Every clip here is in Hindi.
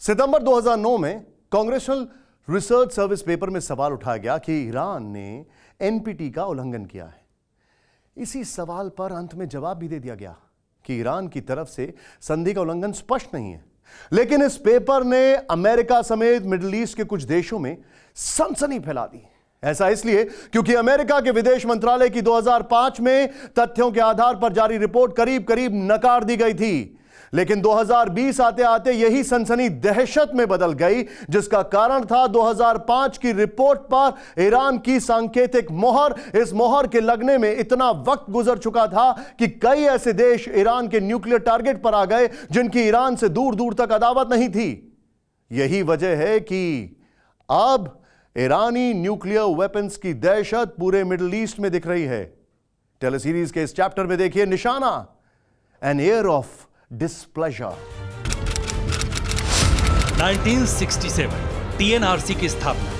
सितंबर 2009 में कांग्रेचुनल रिसर्च सर्विस पेपर में सवाल उठाया गया कि ईरान ने एनपीटी का उल्लंघन किया है। इसी सवाल पर अंत में जवाब भी दे दिया गया कि ईरान की तरफ से संधि का उल्लंघन स्पष्ट नहीं है। लेकिन इस पेपर ने अमेरिका समेत मिडिल ईस्ट के कुछ देशों में सनसनी फैला दी। ऐसा इसलिए क्योंकि अमेरिका के विदेश मंत्रालय की 2005 में तथ्यों के आधार पर जारी रिपोर्ट करीब करीब नकार दी गई थी, लेकिन 2020 आते आते यही सनसनी दहशत में बदल गई, जिसका कारण था 2005 की रिपोर्ट पर ईरान की सांकेतिक मोहर। इस मोहर के लगने में इतना वक्त गुजर चुका था कि कई ऐसे देश ईरान के न्यूक्लियर टारगेट पर आ गए जिनकी ईरान से दूर दूर तक अदावत नहीं थी। यही वजह है कि अब ईरानी न्यूक्लियर वेपन्स की दहशत पूरे मिडिल ईस्ट में दिख रही है। टेलीसीरीज के इस चैप्टर में देखिए निशाना, एन एयर ऑफ डिस्प्लेजर। 1967 टीएनआरसी की स्थापना।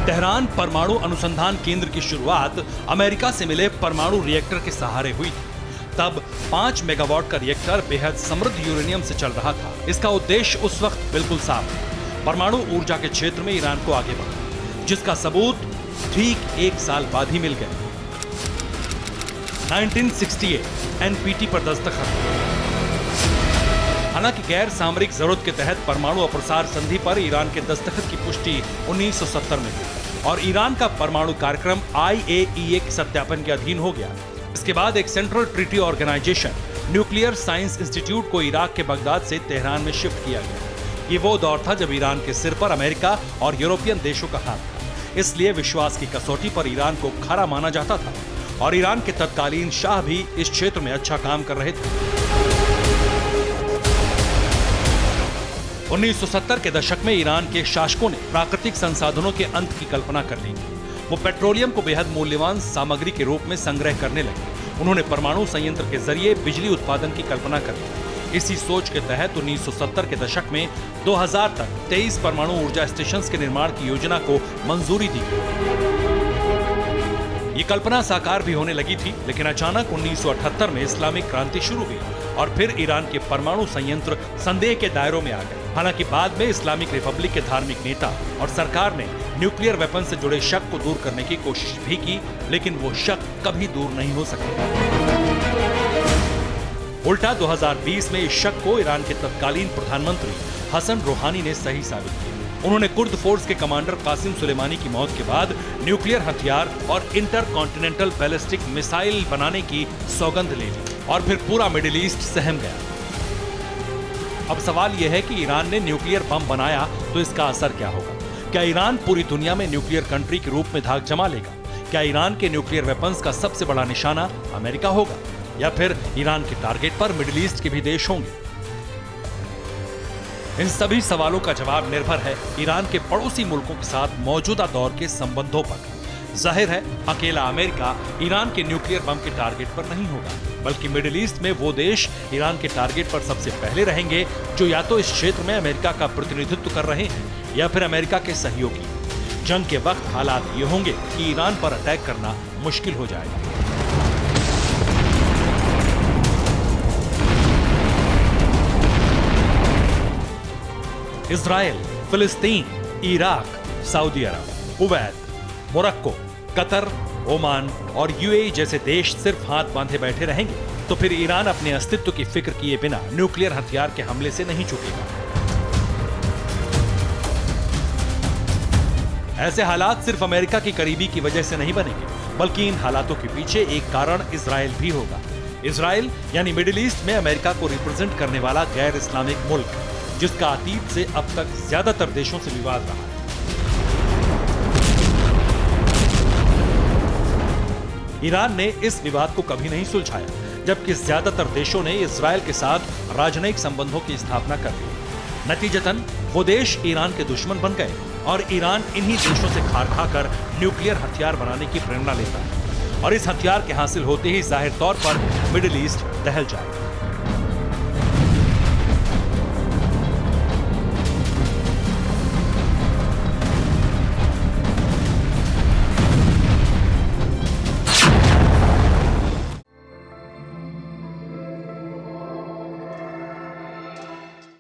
तेहरान परमाणु अनुसंधान केंद्र की शुरुआत अमेरिका से मिले परमाणु रिएक्टर के सहारे हुई थी। तब 5 मेगावाट का रिएक्टर बेहद समृद्ध यूरेनियम से चल रहा था। इसका उद्देश्य उस वक्त बिल्कुल साफ था, परमाणु ऊर्जा के क्षेत्र में ईरान को आगे बढ़ाना, जिसका सबूत ठीक 1 साल बाद ही मिल गया। 1968 एनपीटी पर दस्तखत। हालांकि गैर सामरिक जरूरत के तहत परमाणु अप्रसार संधि पर ईरान के दस्तखत की पुष्टि 1970 में हुई और ईरान का परमाणु कार्यक्रम IAEA के सत्यापन के अधीन हो गया। इसके बाद एक central treaty organization nuclear science institute को इराक के बगदाद से तेहरान में शिफ्ट किया गया। ये वो दौर था जब ईरान के सिर पर अमेरिका और यूरोपियन देशों का हाथ था, इसलिए विश्वास की कसौटी पर ईरान को खरा माना जाता था और ईरान के तत्कालीन शाह भी इस क्षेत्र में अच्छा काम कर रहे थे। 1970 के दशक में ईरान के शासकों ने प्राकृतिक संसाधनों के अंत की कल्पना कर ली। वो पेट्रोलियम को बेहद मूल्यवान सामग्री के रूप में संग्रह करने लगे। उन्होंने परमाणु संयंत्र के जरिए बिजली उत्पादन की कल्पना कर ली। इसी सोच के तहत 1970 के दशक में 2000 तक 23 परमाणु ऊर्जा स्टेशन के निर्माण की योजना को मंजूरी दी गई। ये कल्पना साकार भी होने लगी थी, लेकिन अचानक 1978 में इस्लामिक क्रांति शुरू हुई और फिर ईरान के परमाणु संयंत्र संदेह के दायरों में आ गए। हालांकि बाद में इस्लामिक रिपब्लिक के धार्मिक नेता और सरकार ने न्यूक्लियर वेपन से जुड़े शक को दूर करने की कोशिश भी की, लेकिन वो शक कभी दूर नहीं हो सके। उल्टा 2020 में इस शक को ईरान के तत्कालीन प्रधानमंत्री हसन रूहानी ने सही साबित किया। उन्होंने कुर्द फोर्स के कमांडर कासिम सुलेमानी की मौत के बाद न्यूक्लियर हथियार और इंटरकॉन्टिनेंटल बैलिस्टिक मिसाइल बनाने की सौगंध ले ली और फिर पूरा मिडिल ईस्ट सहम गया। अब सवाल यह है कि ईरान ने न्यूक्लियर बम बनाया तो इसका असर क्या होगा? क्या ईरान पूरी दुनिया में न्यूक्लियर कंट्री के रूप में धाक जमा लेगा? क्या ईरान के न्यूक्लियर वेपन्स का सबसे बड़ा निशाना अमेरिका होगा या फिर ईरान के टारगेट पर मिडिल ईस्ट के भी देश होंगे? इन सभी सवालों का जवाब निर्भर है ईरान के पड़ोसी मुल्कों के साथ मौजूदा दौर के संबंधों पर। जाहिर है अकेला अमेरिका ईरान के न्यूक्लियर बम के टारगेट पर नहीं होगा, बल्कि मिडिल ईस्ट में वो देश ईरान के टारगेट पर सबसे पहले रहेंगे जो या तो इस क्षेत्र में अमेरिका का प्रतिनिधित्व कर रहे हैं या फिर अमेरिका के सहयोगी। जंग के वक्त हालात ये होंगे कि ईरान पर अटैक करना मुश्किल हो जाएगा। इजराइल, फिलिस्तीन, इराक, सऊदी अरब, कुवैत, मोरक्को, कतर, ओमान और यूएई जैसे देश सिर्फ हाथ बांधे बैठे रहेंगे तो फिर ईरान अपने अस्तित्व की फिक्र किए बिना न्यूक्लियर हथियार के हमले से नहीं चूकेगा। ऐसे हालात सिर्फ अमेरिका की करीबी की वजह से नहीं बनेंगे, बल्कि इन हालातों के पीछे एक कारण इजराइल भी होगा। इजराइल यानी मिडिल ईस्ट में अमेरिका को रिप्रेजेंट करने वाला गैर इस्लामिक मुल्क, जिसका अतीत से अब तक ज्यादातर देशों से विवाद रहा है। ईरान ने इस विवाद को कभी नहीं सुलझाया, जबकि ज्यादातर देशों ने इजराइल के साथ राजनयिक संबंधों की स्थापना कर दी। नतीजतन वो देश ईरान के दुश्मन बन गए और ईरान इन्हीं देशों से खार खाकर न्यूक्लियर हथियार बनाने की प्रेरणा लेता है और इस हथियार के हासिल होते ही जाहिर तौर पर मिडिल ईस्ट दहल जाएगा।